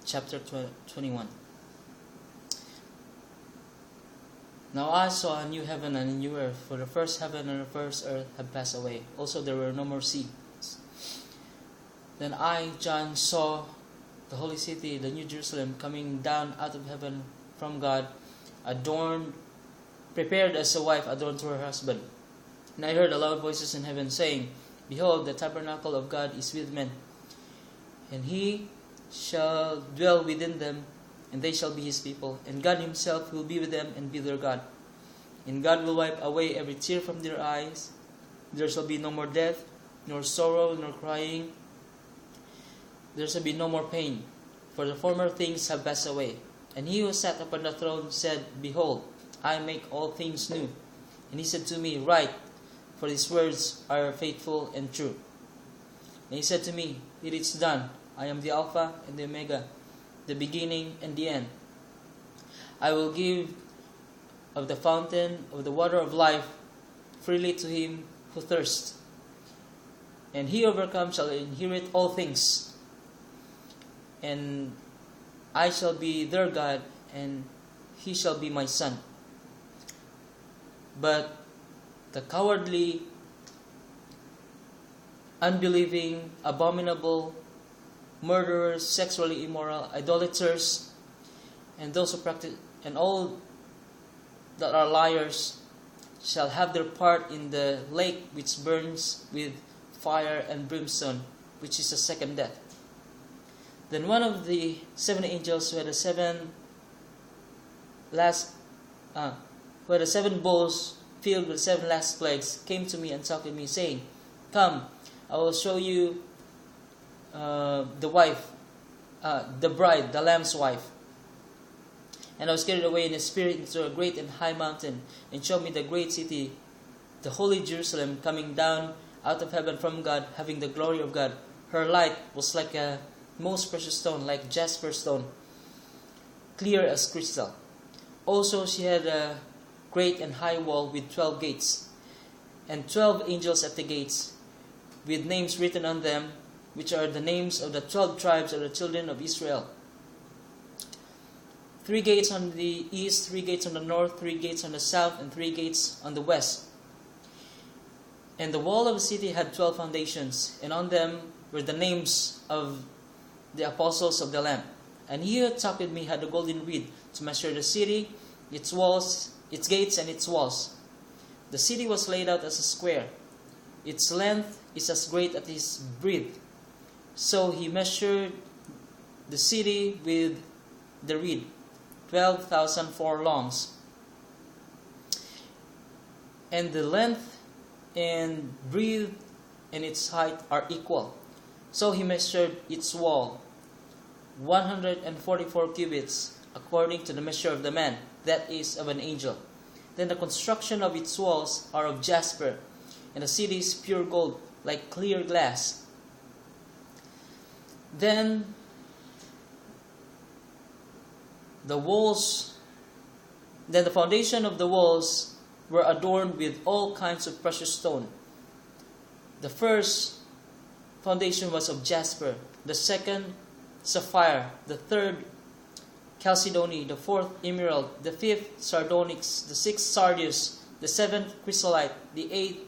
chapter 21. Now I saw a new heaven and a new earth, for the first heaven and the first earth had passed away. Also there were no more seas. Then I, John, saw the holy city, the New Jerusalem, coming down out of heaven from God, adorned, prepared as a wife adorned to her husband. And I heard a loud voices in heaven saying, Behold, the tabernacle of God is with men, and He shall dwell within them, and they shall be His people, and God Himself will be with them and be their God. And God will wipe away every tear from their eyes. There shall be no more death, nor sorrow, nor crying. There shall be no more pain, for the former things have passed away. And He who sat upon the throne said, Behold, I make all things new. And He said to me, Write, for His words are faithful and true. And He said to me, It is done. I am the Alpha and the Omega, the beginning and the end. I will give of the fountain of the water of life freely to him who thirsts. And he overcomes shall inherit all things. And I shall be their God, and he shall be my son. But the cowardly, unbelieving, abominable, murderers, sexually immoral, idolaters, and those who practice, and all that are liars, shall have their part in the lake which burns with fire and brimstone, which is the second death. Then one of the 7 angels who had the 7 bowls filled with 7 last plagues came to me and talked with me, saying, Come, I will show you the wife, the bride, the Lamb's wife. And I was carried away in the Spirit into a great and high mountain, and showed me the great city, the holy Jerusalem, coming down out of heaven from God, having the glory of God. Her light was like a most precious stone, like jasper stone, clear as crystal. Also she had a great and high wall with 12 gates, and 12 angels at the gates, with names written on them, which are the names of the 12 tribes of the children of Israel. 3 gates on the east, 3 gates on the north, 3 gates on the south, and 3 gates on the west. And the wall of the city had 12 foundations, and on them were the names of the apostles of the Lamb. And he who talked with me had a golden reed to measure the city, its walls, its gates, and its walls. The city was laid out as a square. Its length is as great as its breadth. So he measured the city with the reed, 12,000 furlongs. And the length and breadth and its height are equal. So he measured its wall, 144 cubits, according to the measure of the man, that is, of an angel. Then the construction of its walls are of jasper, and the city is pure gold, like clear glass. Then the foundation of the walls were adorned with all kinds of precious stone. The first foundation was of jasper, the second sapphire, the third chalcedony, the fourth emerald, the fifth sardonyx, the sixth sardius, the seventh chrysolite, the eighth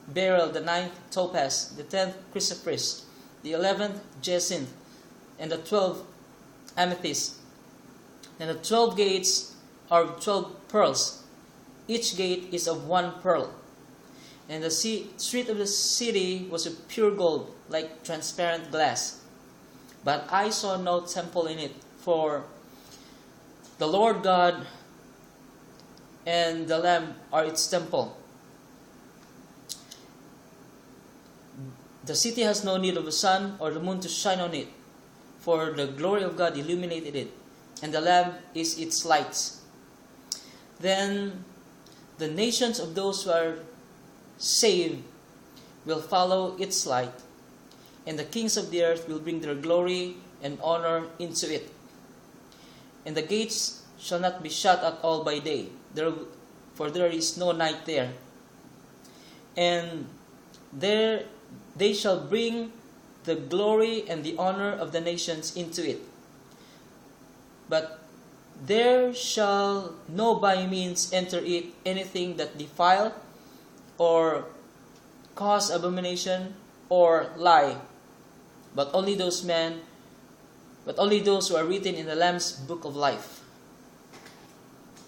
beryl, the ninth topaz, the 10th chrysoprase, the 11th jacinth, and the 12th amethyst. And the 12 gates are 12 pearls. Each gate is of 1 pearl. And the street of the city was of pure gold, like transparent glass. But I saw no temple in it, for the Lord God and the Lamb are its temple. The city has no need of the sun or the moon to shine on it, for the glory of God illuminated it, and the Lamb is its light. Then the nations of those who are saved will follow its light, and the kings of the earth will bring their glory and honor into it. And the gates shall not be shut at all by day, for there is no night there. And there they shall bring the glory and the honor of the nations into it. But there shall no by means enter it anything that defile, or cause abomination, or lie, but only those who are written in the Lamb's book of life.